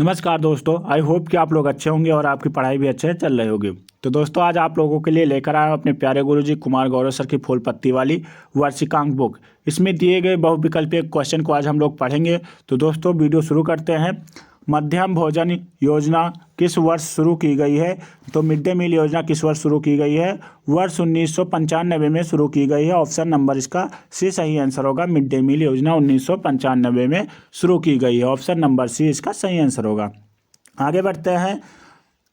नमस्कार दोस्तों, I hope कि आप लोग अच्छे होंगे और आपकी पढ़ाई भी अच्छे से चल रही होगी। तो दोस्तों, आज आप लोगों के लिए लेकर आया हूं अपने प्यारे गुरुजी कुमार गौरव सर की फूल पत्ती वाली वार्षिकांक बुक। इसमें दिए गए बहुविकल्पीय क्वेश्चन को आज हम लोग पढ़ेंगे। तो दोस्तों, वीडियो शुरू करते हैं। मध्याह्न भोजन योजना किस वर्ष शुरू की गई है? तो मिड डे मील योजना किस वर्ष शुरू की गई है? वर्ष 1995 में शुरू की गई है। ऑप्शन नंबर इसका सी सही आंसर होगा। मिड डे मील योजना 1995 में शुरू की गई है। ऑप्शन नंबर सी इसका सही आंसर होगा। आगे बढ़ते हैं।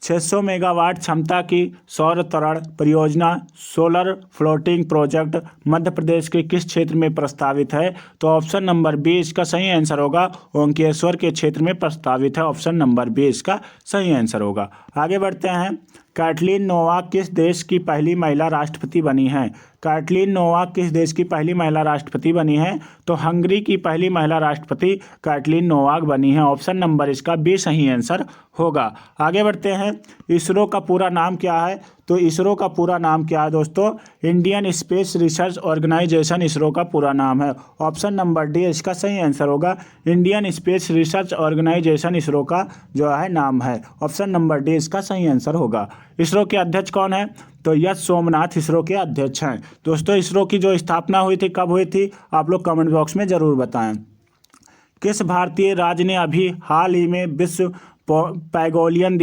600 मेगावाट क्षमता की सौर त्वरण परियोजना solar floating project Madhya Pradesh के किस क्षेत्र में प्रस्तावित है? तो ऑप्शन नंबर बी इसका सही आंसर होगा। ओंकेश्वर के क्षेत्र में प्रस्तावित है। ऑप्शन नंबर बी इसका सही आंसर होगा। आगे बढ़ते हैं। कैटलीन नोवाक किस देश की पहली महिला राष्ट्रपति बनी है? कैटलीन नोवाक किस देश की पहली महिला राष्ट्रपति बनी है? तो हंगरी की पहली महिला राष्ट्रपति कैटलीन नोवाक बनी है। ऑप्शन नंबर इसका बी सही आंसर होगा। आगे बढ़ते हैं। इसरो का पूरा नाम क्या है? तो इसरो का पूरा नाम क्या है दोस्तों? Indian space research organisation ISRO का पूरा नाम है। ऑप्शन नंबर डी इसका सही आंसर होगा। Indian space research organisation ISRO का जो है नाम है। ऑप्शन नंबर डी इसका सही आंसर होगा। इसरो के अध्यक्ष कौन है? तो यश सोमनाथ इसरो के अध्यक्ष हैं। दोस्तों, इसरो की जो स्थापना हुई थी, कब हुई थी, आप लोग कमेंट बॉक्स में ज़रूर बताएं। किस भारतीय राज्य ने अभी हाल ही में विश्व पैंगोलियन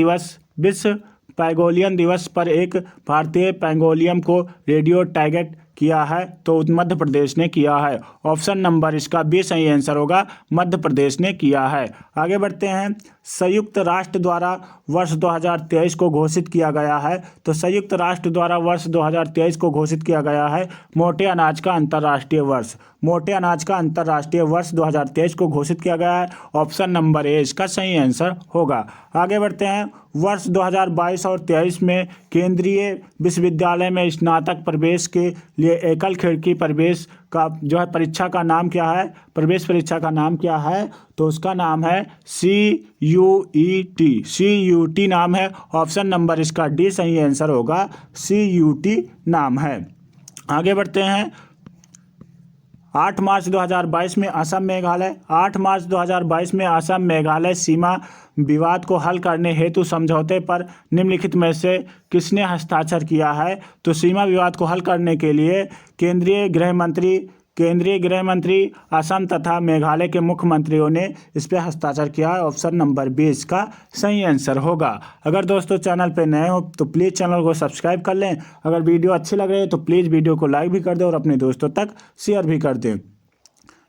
दिवस पर एक भारतीय पैंगोलियन को रेडियो टैगेट किया है? तो मध्य प्रदेश ने किया है। ऑप्शन नंबर इसका बी सही आंसर होगा। मध्य प्रदेश ने किया है। आगे बढ़ते हैं। संयुक्त राष्ट्र द्वारा वर्ष 2023 को घोषित किया गया है। तो संयुक्त राष्ट्र द्वारा वर्ष 2023 को घोषित किया गया है मोटे अनाज का अंतर्राष्ट्रीय वर्ष। मोटे अनाज का अंतर्राष्ट्रीय वर्ष 2023 को घोषित किया गया है। ऑप्शन नंबर ए इसका सही आंसर होगा। आगे बढ़ते हैं। वर्ष 2022 और 23 में केंद्रीय विश्वविद्यालय में स्नातक प्रवेश के लिए एकल खिड़की प्रवेश का जो है परीक्षा का नाम क्या है? प्रवेश परीक्षा का नाम क्या है? तो उसका नाम है CUET नाम है। ऑप्शन नंबर इसका डी सही आंसर होगा। CUT नाम है। आगे बढ़ते हैं। 8 मार्च 2022 में असम मेघालय सीमा विवाद को हल करने हेतु समझौते पर निम्नलिखित में से किसने हस्ताक्षर किया है? तो सीमा विवाद को हल करने के लिए केंद्रीय गृह मंत्री असम तथा मेघालय के मुख्यमंत्रियों ने इस पर हस्ताक्षर किया है। ऑप्शन नंबर 20 का सही आंसर होगा। अगर दोस्तों चैनल पे नए हो तो प्लीज़ चैनल को सब्सक्राइब कर लें। अगर वीडियो अच्छी लग रही है तो प्लीज़ वीडियो को लाइक भी कर दें और अपने दोस्तों तक शेयर भी कर दें।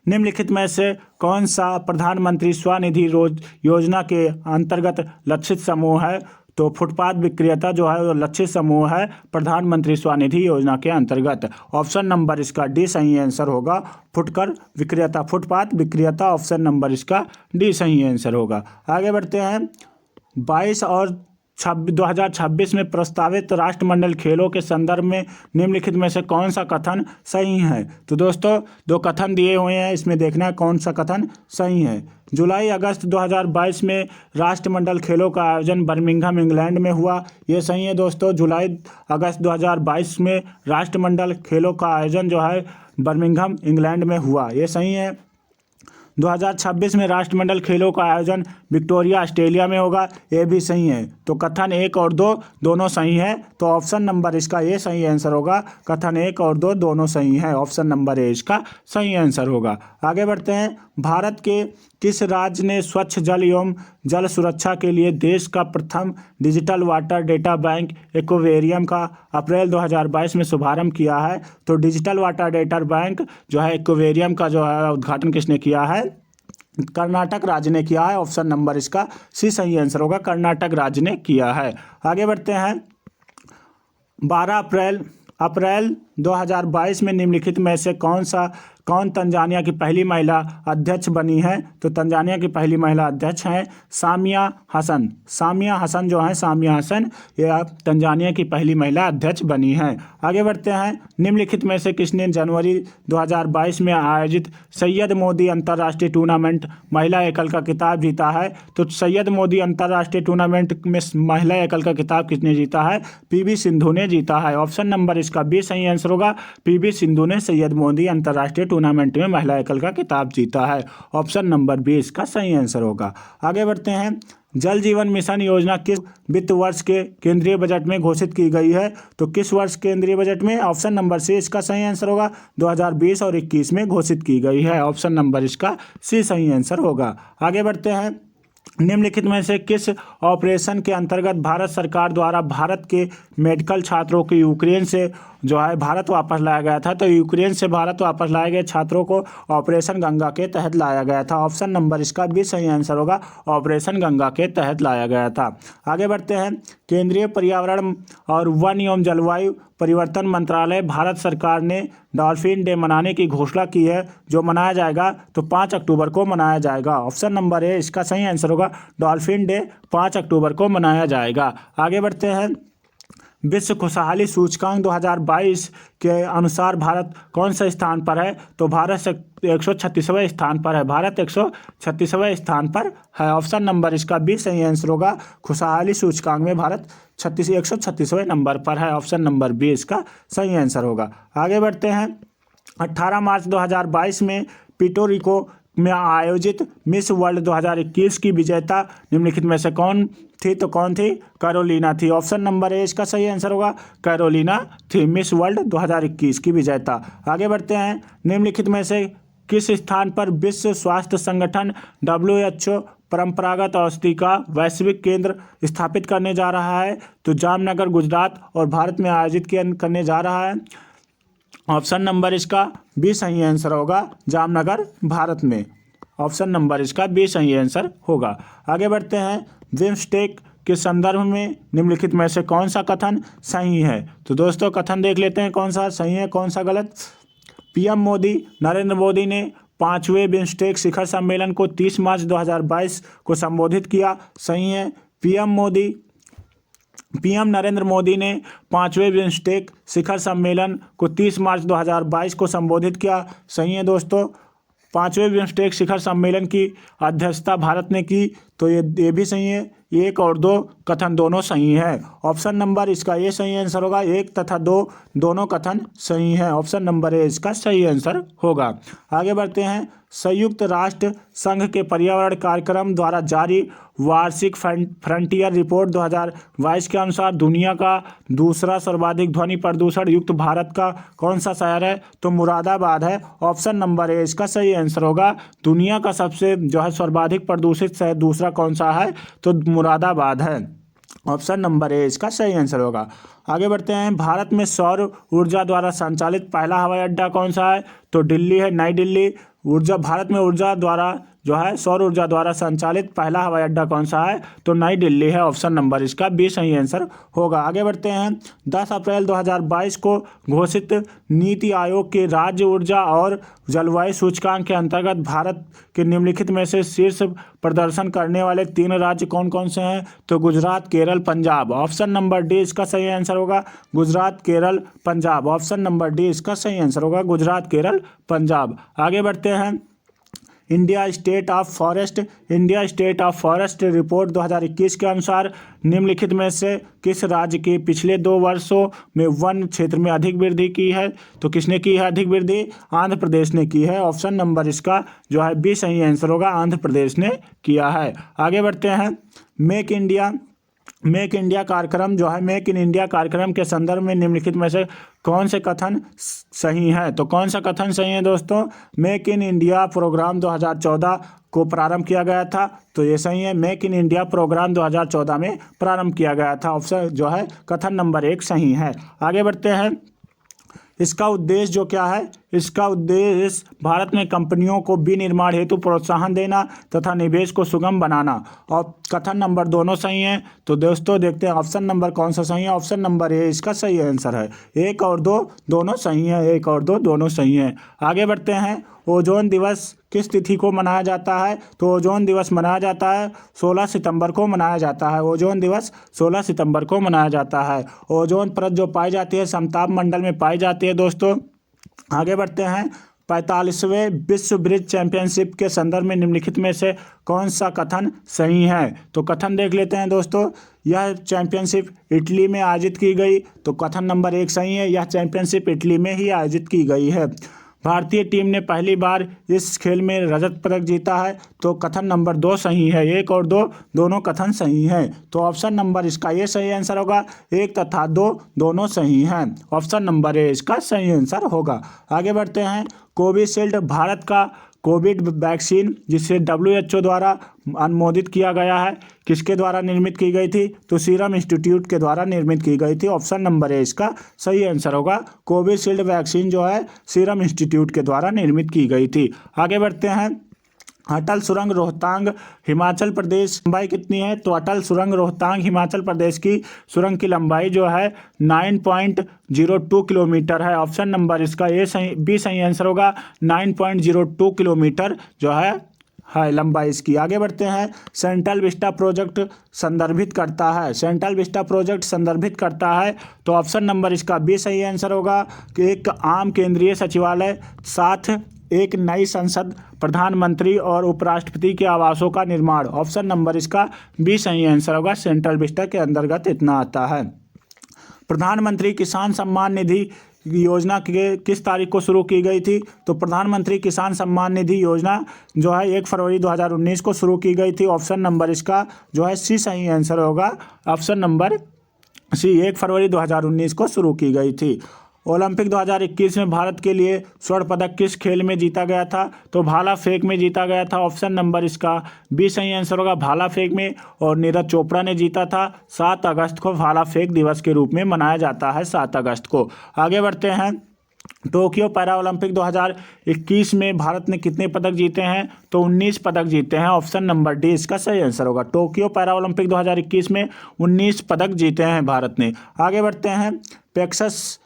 निम्नलिखित में से कौन सा प्रधानमंत्री स्वनिधि योजना के अंतर्गत लक्षित समूह है? तो फुटपाथ विक्रेता जो है वो लक्षित समूह है प्रधानमंत्री स्वनिधि योजना के अंतर्गत। ऑप्शन नंबर इसका डी सही आंसर होगा। फुटपाथ विक्रेता ऑप्शन नंबर इसका डी सही आंसर होगा। आगे बढ़ते हैं। 22 और 2026 में प्रस्तावित राष्ट्रमंडल खेलों के संदर्भ में निम्नलिखित में से कौन सा कथन सही है? तो दोस्तों, दो कथन दिए हुए हैं, इसमें देखना है कौन सा कथन सही है। जुलाई अगस्त 2022 में राष्ट्रमंडल खेलों का आयोजन बर्मिंघम इंग्लैंड में हुआ। ये सही है दोस्तों। जुलाई अगस्त 2022 में राष्ट्रमंडल खेलों का आयोजन जो है बर्मिंघम इंग्लैंड में हुआ। ये सही है। 2026 में राष्ट्रमंडल खेलों का आयोजन विक्टोरिया ऑस्ट्रेलिया में होगा। ये भी सही है। तो कथन 1 और 2 दोनों सही है। तो ऑप्शन नंबर इसका ये सही आंसर होगा। कथन 1 और 2 दोनों सही है। ऑप्शन नंबर ए इसका सही आंसर होगा। आगे बढ़ते हैं। भारत के किस राज्य ने स्वच्छ जल एवं जल सुरक्षा के लिए देश का प्रथम digital water data bank aquarium का अप्रैल 2022 में शुभारंभ किया है? तो डिजिटल वाटर डेटा बैंक जो है एक्वेरियम का जो है उद्घाटन किसने किया है? कर्नाटक राज्य ने किया है। ऑप्शन नंबर इसका सी सही आंसर होगा। कर्नाटक राज्य ने किया है। आगे बढ़ते हैं। 12 अप्रैल 2022 में निम्नलिखित में से कौन तंजानिया की पहली महिला अध्यक्ष बनी है? तो तंजानिया की पहली महिला अध्यक्ष हैं सामिया हसन। सामिया हसन ये तंजानिया की पहली महिला अध्यक्ष बनी हैं। आगे बढ़ते हैं। निम्नलिखित में से किसने जनवरी 2022 में आयोजित सैयद मोदी अंतर्राष्ट्रीय टूर्नामेंट महिला एकल का खिताब जीता है? तो सैयद मोदी अंतर्राष्ट्रीय टूर्नामेंट में महिला एकल का खिताब किसने जीता है? PV सिंधु ने जीता है। ऑप्शन नंबर इसका बी सही आंसर होगा। PV सिंधु ने सैयद मोदी अंतर्राष्ट्रीय टूर्नामेंट में महिला एकल का खिताब जीता है। ऑप्शन नंबर बी इसका सही आंसर होगा। आगे बढ़ते हैं। जल जीवन मिशन योजना किस वित्त वर्ष के केंद्रीय बजट में घोषित की गई है? तो किस वर्ष केंद्रीय बजट में? ऑप्शन नंबर सी इसका सही आंसर होगा, 2020 और 21 में घोषित की गई है। ऑप्शन नंबर इसका सी सही आंसर होगा। आगे बढ़ते हैं। निम्नलिखित में से किस ऑपरेशन के अंतर्गत भारत सरकार द्वारा भारत के मेडिकल छात्रों को यूक्रेन से जो है भारत वापस लाया गया था? तो यूक्रेन से भारत वापस लाए गए छात्रों को ऑपरेशन गंगा के तहत लाया गया था। ऑप्शन नंबर इसका भी सही आंसर होगा, ऑपरेशन गंगा के तहत लाया गया था। आगे बढ़ते हैं। केंद्रीय पर्यावरण और वन एवं जलवायु परिवर्तन मंत्रालय भारत सरकार ने डॉल्फिन डे मनाने की घोषणा की है, जो मनाया जाएगा तो 5 अक्टूबर को मनाया जाएगा। ऑप्शन नंबर ए इसका सही आंसर होगा, डॉल्फिन डे 5 अक्टूबर को मनाया जाएगा। आगे बढ़ते हैं। विश्व खुशहाली सूचकांक 2022 के अनुसार भारत कौन से स्थान पर है? तो भारत 136वें स्थान पर है। भारत 136वें स्थान पर है। ऑप्शन नंबर इसका भी सही आंसर होगा, खुशहाली सूचकांक में भारत 136वें नंबर पर है। ऑप्शन नंबर बी इसका सही आंसर होगा। आगे बढ़ते हैं। 18 मार्च 2022 में पिटोरिको में आयोजित मिस वर्ल्ड 2021 की विजेता निम्नलिखित में से कौन थी? तो कौन थी? कैरोलिना थी। ऑप्शन नंबर ए इसका सही आंसर होगा, कैरोलिना थी मिस वर्ल्ड 2021 की विजेता। आगे बढ़ते हैं। निम्नलिखित में से किस स्थान पर विश्व स्वास्थ्य संगठन WHO परंपरागत औषधि का वैश्विक केंद्र स्थापित करने जा रहा है? तो जामनगर गुजरात और भारत में आयोजित करने जा रहा है। ऑप्शन नंबर इसका बी सही आंसर होगा, जामनगर भारत में। ऑप्शन नंबर इसका बी सही आंसर होगा। आगे बढ़ते हैं। बिम्स्टेक के संदर्भ में निम्नलिखित में से कौन सा कथन सही है? तो दोस्तों कथन देख लेते हैं कौन सा सही है कौन सा गलत। पीएम मोदी नरेंद्र मोदी ने 5वें बिम्स्टेक शिखर सम्मेलन को 30 मार्च 2022 को संबोधित किया। सही है। पीएम नरेंद्र मोदी ने 5वें बिम्स्टेक शिखर सम्मेलन को 30 मार्च 2022 को संबोधित किया। सही है दोस्तों। 5वें बिम्स्टेक शिखर सम्मेलन की अध्यक्षता भारत ने की, तो ये भी सही है। 1 और 2 कथन दोनों सही है। ऑप्शन नंबर इसका ये सही आंसर होगा, 1 तथा 2 दोनों कथन सही है। ऑप्शन नंबर ए इसका सही आंसर होगा। आगे बढ़ते हैं। संयुक्त राष्ट्र संघ के पर्यावरण कार्यक्रम द्वारा जारी वार्षिक फ्रंटियर रिपोर्ट 2022 के अनुसार दुनिया का दूसरा सर्वाधिक ध्वनि प्रदूषण युक्त भारत का कौन सा शहर है? तो मुरादाबाद है। ऑप्शन नंबर ए इसका सही आंसर होगा। दुनिया का सबसे जो है सर्वाधिक प्रदूषित शहर दूसरा कौन सा है? तो मुरादाबाद है। ऑप्शन नंबर ए इसका सही आंसर होगा। आगे बढ़ते हैं। भारत में सौर ऊर्जा द्वारा संचालित पहला हवाई अड्डा कौन सा है? तो दिल्ली है, नई दिल्ली। भारत में ऊर्जा द्वारा जो है सौर ऊर्जा द्वारा संचालित पहला हवाई अड्डा कौन सा है? तो नई दिल्ली है। ऑप्शन नंबर इसका बी सही आंसर होगा। आगे बढ़ते हैं। 10 अप्रैल 2022 को घोषित नीति आयोग के राज्य ऊर्जा और जलवायु सूचकांक के अंतर्गत भारत के निम्नलिखित में से शीर्ष प्रदर्शन करने वाले 3 राज्य कौन कौन से हैं? तो Gujarat, Kerala, Punjab. Option number D इसका सही आंसर होगा, Gujarat, Kerala, Punjab. Option number D इसका सही आंसर होगा, गुजरात, केरल, पंजाब। आगे बढ़ते हैं। India state of forest report 2021 के अनुसार निम्नलिखित में से किस राज्य के पिछले 2 वर्षों में वन क्षेत्र में अधिक वृद्धि की है? तो किसने की है अधिक वृद्धि? आंध्र प्रदेश ने की है। ऑप्शन नंबर इसका जो है बी सही आंसर होगा, आंध्र प्रदेश ने किया है। आगे बढ़ते हैं। मेक इंडिया कार्यक्रम जो है मेक इन इंडिया कार्यक्रम के संदर्भ में निम्नलिखित में से कौन से कथन सही है? तो कौन सा कथन सही है दोस्तों? मेक इन इंडिया प्रोग्राम 2014 को प्रारंभ किया गया था, तो ये सही है। मेक इन इंडिया प्रोग्राम 2014 में प्रारंभ किया गया था। ऑप्शन जो है कथन नंबर 1 सही है। आगे बढ़ते हैं। इसका उद्देश्य जो क्या है? इसका उद्देश्य भारत में कंपनियों को विनिर्माण हेतु प्रोत्साहन देना तथा निवेश को सुगम बनाना। और कथन नंबर दोनों सही हैं। तो दोस्तों देखते हैं ऑप्शन नंबर कौन सा सही है। ऑप्शन नंबर ए इसका सही आंसर है। 1 और 2 दोनों सही हैं, 1 और 2 दोनों सही हैं। आगे बढ़ते हैं। ओजोन दिवस किस तिथि को मनाया जाता है? तो ओजोन दिवस मनाया जाता है 16 सितंबर को मनाया जाता है। ओजोन दिवस 16 सितंबर को मनाया जाता है। ओजोन परत जो पाई जाती है समताप मंडल में पाई जाती है दोस्तों। आगे बढ़ते हैं। 45वें विश्व ब्रिज चैंपियनशिप के संदर्भ में निम्नलिखित में से कौन सा कथन सही है? तो कथन देख लेते हैं दोस्तों। यह चैंपियनशिप इटली में आयोजित की गई, तो कथन नंबर 1 सही है। यह चैंपियनशिप इटली में ही आयोजित की गई है। भारतीय टीम ने पहली बार इस खेल में रजत पदक जीता है? तो कथन नंबर 2 सही है, 1 और 2 दोनों कथन सही हैं। तो ऑप्शन नंबर इसका ये सही आंसर होगा, 1 तथा 2 दोनों सही हैं। ऑप्शन नंबर ए इसका सही आंसर होगा। आगे बढ़ते हैं। कोविशील्ड भारत का कोविड वैक्सीन जिसे WHO द्वारा अनुमोदित किया गया है, किसके द्वारा निर्मित की गई थी? तो सीरम इंस्टीट्यूट के द्वारा निर्मित की गई थी। ऑप्शन नंबर ए इसका सही आंसर होगा। कोविशील्ड वैक्सीन जो है सीरम इंस्टीट्यूट के द्वारा निर्मित की गई थी। आगे बढ़ते हैं। अटल सुरंग रोहतांग हिमाचल प्रदेश लंबाई कितनी है? तो अटल सुरंग रोहतांग हिमाचल प्रदेश की सुरंग की लंबाई जो है 9.02 किलोमीटर है। ऑप्शन नंबर इसका ए सही, बी सही आंसर होगा। 9.02 किलोमीटर जो है लंबाई इसकी। आगे बढ़ते हैं। सेंट्रल विस्टा प्रोजेक्ट संदर्भित करता है, सेंट्रल विस्टा प्रोजेक्ट संदर्भित करता है, तो ऑप्शन नंबर इसका बी सही आंसर होगा कि एक आम केंद्रीय सचिवालय, साथ एक नई संसद, प्रधानमंत्री और उपराष्ट्रपति के आवासों का निर्माण। ऑप्शन नंबर इसका बी सही आंसर होगा। सेंट्रल विस्टा के अंतर्गत इतना आता है। प्रधानमंत्री किसान सम्मान निधि योजना के किस तारीख को शुरू की गई थी? तो प्रधानमंत्री किसान सम्मान निधि योजना जो है 1 फरवरी 2019 को शुरू की गई थी। ऑप्शन नंबर इसका जो है सी सही आंसर होगा। ऑप्शन नंबर सी, 1 फरवरी 2019 को शुरू की गई थी। ओलंपिक 2021 में भारत के लिए स्वर्ण पदक किस खेल में जीता गया था? तो भाला फेंक में जीता गया था। ऑप्शन नंबर इसका बी सही आंसर होगा, भाला फेंक में, और नीरज चोपड़ा ने जीता था। 7 अगस्त को भाला फेंक दिवस के रूप में मनाया जाता है, 7 अगस्त को। आगे बढ़ते हैं। टोक्यो पैरा ओलंपिक 2021 में भारत ने कितने पदक जीते हैं? तो 19 पदक जीते हैं। ऑप्शन नंबर डी इसका सही आंसर होगा। टोक्यो पैरा ओलंपिक 2021 में 19 पदक जीते हैं भारत ने। आगे बढ़ते हैं। पेगासस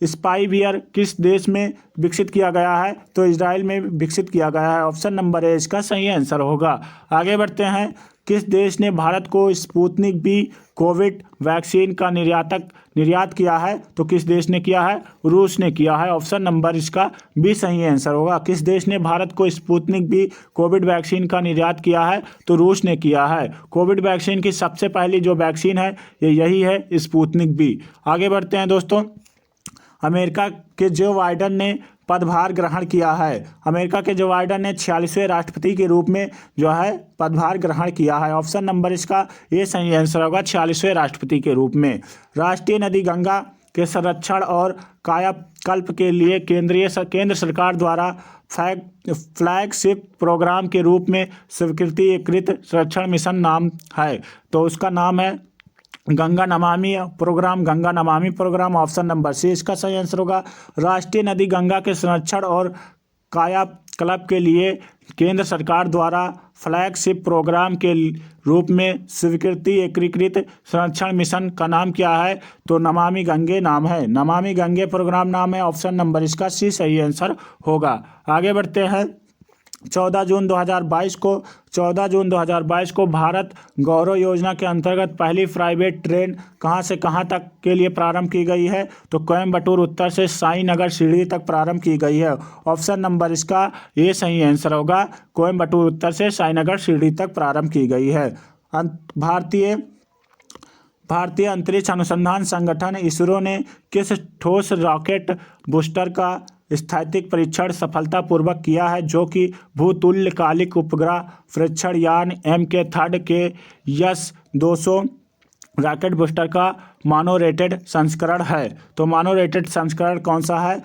स्पाई बियर किस देश में विकसित किया गया है? तो इजराइल में विकसित किया गया है। ऑप्शन नंबर ए इसका सही आंसर होगा। आगे बढ़ते हैं। किस देश ने भारत को स्पुतनिक बी कोविड वैक्सीन का निर्यात किया है? तो किस देश ने किया है? रूस ने किया है। ऑप्शन नंबर इसका बी सही आंसर होगा। किस देश ने भारत को स्पुतनिक बी कोविड वैक्सीन का निर्यात किया है? तो रूस ने किया है। कोविड वैक्सीन की सबसे पहली जो वैक्सीन है यही है, स्पुतनिक बी। आगे बढ़ते हैं दोस्तों। अमेरिका के जो बाइडेन ने पदभार ग्रहण किया है, अमेरिका के जो बाइडेन ने 46वें राष्ट्रपति के रूप में जो है पदभार ग्रहण किया है। ऑप्शन नंबर इसका ये सही आंसर होगा, 46वें राष्ट्रपति के रूप में। राष्ट्रीय नदी गंगा के संरक्षण और कायाकल्प के लिए केंद्र सरकार द्वारा फ्लैगशिप प्रोग्राम के रूप में स्वीकृत संरक्षण मिशन नाम है, तो उसका नाम है Ganga Namami programme. Option number C इसका सही आंसर होगा। राष्ट्रीय नदी गंगा के संरक्षण और कायाकल्प के लिए केंद्र सरकार द्वारा फ्लैगशिप प्रोग्राम के रूप में एकीकृत संरक्षण मिशन का नाम क्या है? तो नमामि गंगे नाम है, नमामि गंगे प्रोग्राम नाम है। ऑप्शन नंबर इसका सी सही आंसर होगा। आगे बढ़ते हैं। 14 जून 2022 को भारत गौरव योजना के अंतर्गत पहली प्राइवेट ट्रेन कहां से कहां तक के लिए प्रारंभ की गई है? तो कोयंबटूर उत्तर से साईनगर शिरडी तक प्रारंभ की गई है। ऑप्शन नंबर इसका ये सही आंसर होगा। कोयंबटूर उत्तर से साईनगर शिरडी तक प्रारंभ की गई है। भारतीय अंतरिक्ष अनुसंधान संगठन इसरो ने किस ठोस रॉकेट बूस्टर का स्थैतिक परीक्षण सफलतापूर्वक किया है, जो कि भूतुल्यकालिक उपग्रह परीक्षण यान MK3 के S-200 रॉकेट बूस्टर का मोनो-रेटेड संस्करण है? तो मोनो-रेटेड संस्करण कौन सा है?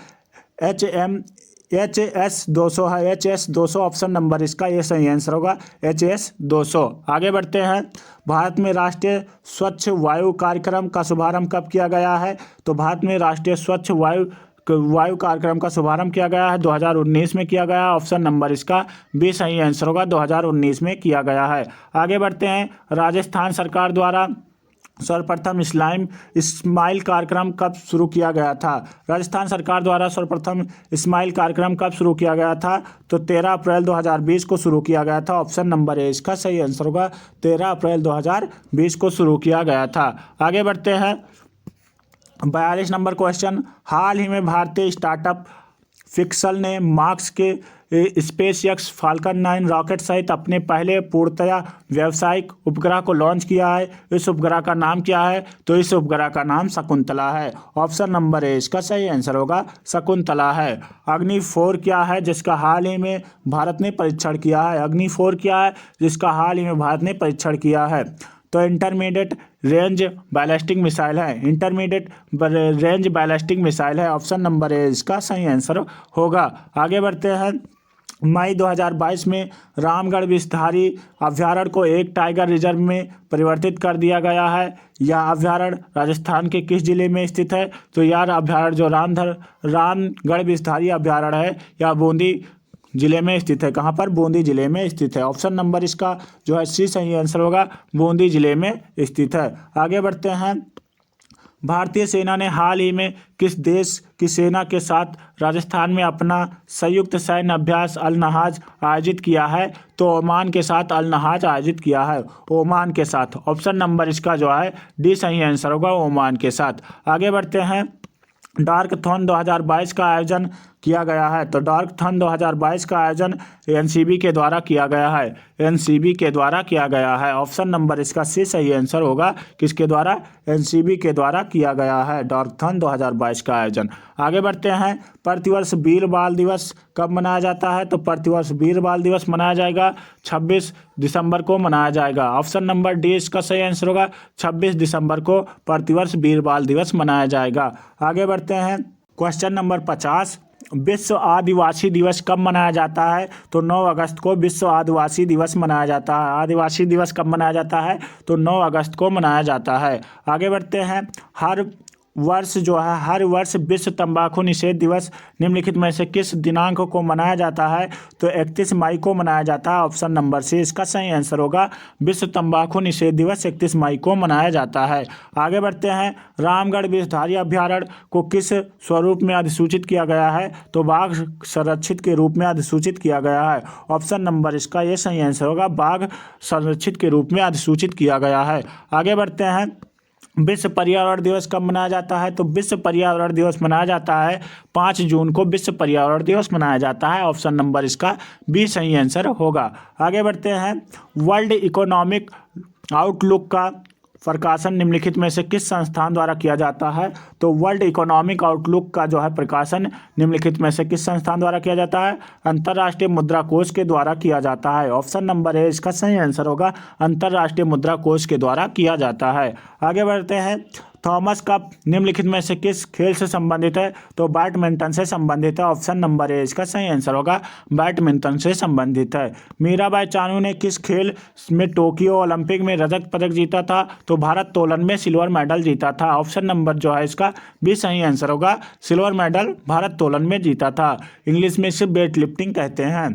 HS-200 है, HS-200। ऑप्शन नंबर इसका ये सही आंसर होगा, HS-200। आगे बढ़ते हैं। भारत में राष्ट्रीय स्वच्छ वायु कार्यक्रम का शुभारंभ कब किया गया है? तो भारत में राष्ट्रीय स्वच्छ वायु कार्यक्रम का शुभारंभ किया गया है, 2019 में किया गया है। ऑप्शन नंबर इसका बी सही आंसर होगा, 2019 में किया गया है। आगे बढ़ते हैं। राजस्थान सरकार द्वारा सर्वप्रथम स्माइल कार्यक्रम कब शुरू किया गया था? राजस्थान सरकार द्वारा सर्वप्रथम स्माइल कार्यक्रम कब शुरू किया गया था? तो 13 अप्रैल 2020 को शुरू किया गया था। ऑप्शन नंबर ए इसका सही आंसर होगा, 13 अप्रैल 2020 को शुरू किया गया था। आगे बढ़ते हैं। 42 नंबर क्वेश्चन। हाल ही में भारतीय स्टार्टअप पिक्सल ने मार्स के स्पेसएक्स फाल्कन 9 रॉकेट सहित अपने पहले पूर्णतया व्यावसायिक उपग्रह को लॉन्च किया है। इस उपग्रह का नाम क्या है? तो इस उपग्रह का नाम शकुंतला है। ऑप्शन नंबर ए इसका सही आंसर होगा, शकुंतला है। अग्नि 4 क्या है जिसका हाल ही में भारत ने परीक्षण किया है? अग्नि 4 क्या है जिसका हाल ही में भारत ने परीक्षण किया है? तो इंटरमीडिएट रेंज बैलिस्टिक मिसाइल है। इंटरमीडिएट रेंज बैलिस्टिक मिसाइल है। ऑप्शन नंबर ए इसका सही आंसर होगा। आगे बढ़ते हैं। मई 2022 में रामगढ़ विषधारी अभ्यारण्य को एक टाइगर रिजर्व में परिवर्तित कर दिया गया है। यह अभ्यारण्य राजस्थान के किस जिले में स्थित है? तो यह अभ्यारण्य जो रामगढ़ विषधारी अभ्यारण्य है यह बूंदी जिले में स्थित है। कहाँ पर? बूंदी जिले में स्थित है। ऑप्शन नंबर इसका जो है सी सही आंसर होगा, बूंदी जिले में स्थित है। आगे बढ़ते हैं। भारतीय सेना ने हाल ही में किस देश की सेना के साथ राजस्थान में अपना संयुक्त सैन्य अभ्यास अल नहाज आयोजित किया है? तो ओमान के साथ अल नहाज आयोजित किया है, ओमान के साथ। ऑप्शन नंबर इसका जो है डी सही आंसर होगा, ओमान के साथ। आगे बढ़ते हैं। डार्कथॉन 2022 का आयोजन किया गया है। तो डार्कथॉन 2022 का आयोजन एनसीबी के द्वारा किया गया है, एनसीबी के द्वारा किया गया है। ऑप्शन नंबर इसका सी सही आंसर होगा, किसके द्वारा? एनसीबी के द्वारा किया गया है डार्कथॉन 2022 का आयोजन। आगे बढ़ते हैं। प्रतिवर्ष वीर बाल दिवस कब मनाया जाता है? तो प्रतिवर्ष वीर बाल दिवस मनाया जाएगा 26 दिसंबर को मनाया जाएगा। ऑप्शन नंबर डी इसका सही आंसर होगा, 26 दिसंबर को प्रतिवर्ष वीर बाल दिवस मनाया जाएगा। आगे बढ़ते हैं। क्वेश्चन नंबर 50, विश्व आदिवासी दिवस कब मनाया जाता है? तो 9 अगस्त को विश्व आदिवासी दिवस मनाया जाता है। आदिवासी दिवस कब मनाया जाता है? तो 9 अगस्त को मनाया जाता है। आगे बढ़ते हैं। हर वर्ष विश्व तंबाकू निषेध दिवस निम्नलिखित में से किस दिनांक को मनाया जाता है? तो 31 मई को मनाया जाता है। ऑप्शन नंबर सी इसका सही आंसर होगा, विश्व तंबाकू निषेध दिवस 31 मई को मनाया जाता है। आगे बढ़ते हैं। रामगढ़ विषधारी अभ्यारण्य को किस स्वरूप में अधिसूचित किया गया है? तो बाघ संरक्षित के रूप में अधिसूचित किया गया है। ऑप्शन नंबर इसका ये सही आंसर होगा, बाघ संरक्षित के रूप में अधिसूचित किया गया है। आगे बढ़ते हैं। विश्व पर्यावरण दिवस कब मनाया जाता है? तो विश्व पर्यावरण दिवस मनाया जाता है 5 जून को विश्व पर्यावरण दिवस मनाया जाता है। ऑप्शन नंबर इसका बी सही आंसर होगा। आगे बढ़ते हैं। वर्ल्ड इकोनॉमिक आउटलुक का प्रकाशन निम्नलिखित में से किस संस्थान द्वारा किया जाता है? तो वर्ल्ड इकोनॉमिक आउटलुक का जो है प्रकाशन निम्नलिखित में से किस संस्थान द्वारा किया जाता है? अंतर्राष्ट्रीय मुद्रा कोष के द्वारा किया जाता है। ऑप्शन नंबर ए इसका सही आंसर होगा, अंतर्राष्ट्रीय मुद्रा कोष के द्वारा किया जाता है। आगे बढ़ते हैं। थॉमस कप निम्नलिखित में से किस खेल से संबंधित है? तो बैडमिंटन से संबंधित है। ऑप्शन नंबर ए इसका सही आंसर होगा, बैडमिंटन से संबंधित है। मीराबाई चानू ने किस खेल में टोक्यो ओलंपिक में रजत पदक जीता था? तो भारोत्तोलन में सिल्वर मेडल जीता था। ऑप्शन नंबर जो है इसका भी सही आंसर होगा, सिल्वर मेडल भारोत्तोलन में जीता था। इंग्लिश में इसे वेट लिफ्टिंग कहते हैं।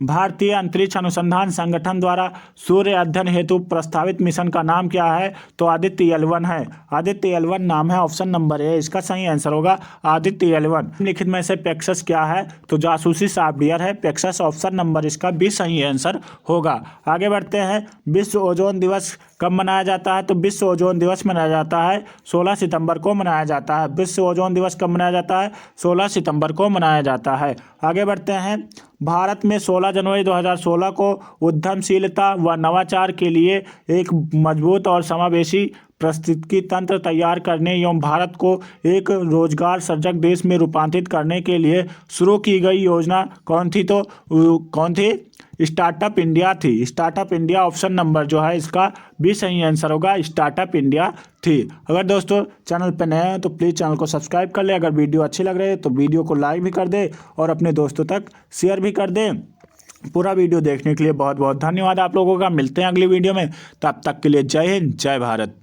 भारतीय अंतरिक्ष अनुसंधान संगठन द्वारा सूर्य अध्ययन हेतु प्रस्तावित मिशन का नाम क्या है? तो आदित्य L1 है, आदित्य L1 नाम है। ऑप्शन नंबर ए इसका सही आंसर होगा, आदित्य L1। निम्नलिखित में से पेगासस क्या है? तो जासूसी सॉफ्टवेयर है पेगासस। ऑप्शन नंबर इसका भी सही आंसर होगा। आगे बढ़ते हैं। विश्व ओजोन दिवस कब मनाया जाता है? तो विश्व ओजोन दिवस मनाया जाता है 16 सितंबर को मनाया जाता है। विश्व ओजोन दिवस कब मनाया जाता है? 16 सितंबर को मनाया जाता है। आगे बढ़ते हैं। भारत में 16 जनवरी 2016 को उद्यमशीलता व नवाचार के लिए एक मजबूत और समावेशी पारिस्थितिकी तंत्र तैयार करने एवं भारत को एक रोजगार सृजक देश में रूपांतरित करने के लिए शुरू की गई योजना कौन थी? तो कौन थी? स्टार्टअप इंडिया थी, स्टार्टअप इंडिया। ऑप्शन नंबर जो है इसका भी सही आंसर होगा, स्टार्टअप इंडिया थी। अगर दोस्तों चैनल पर नए हैं तो प्लीज़ चैनल को सब्सक्राइब कर ले। अगर वीडियो अच्छी लग रही है तो वीडियो को लाइक भी कर दे और अपने दोस्तों तक शेयर भी कर दें। पूरा वीडियो देखने के लिए बहुत बहुत धन्यवाद आप लोगों का। मिलते हैं अगली वीडियो में, तब तक के लिए जय हिंद, जय भारत।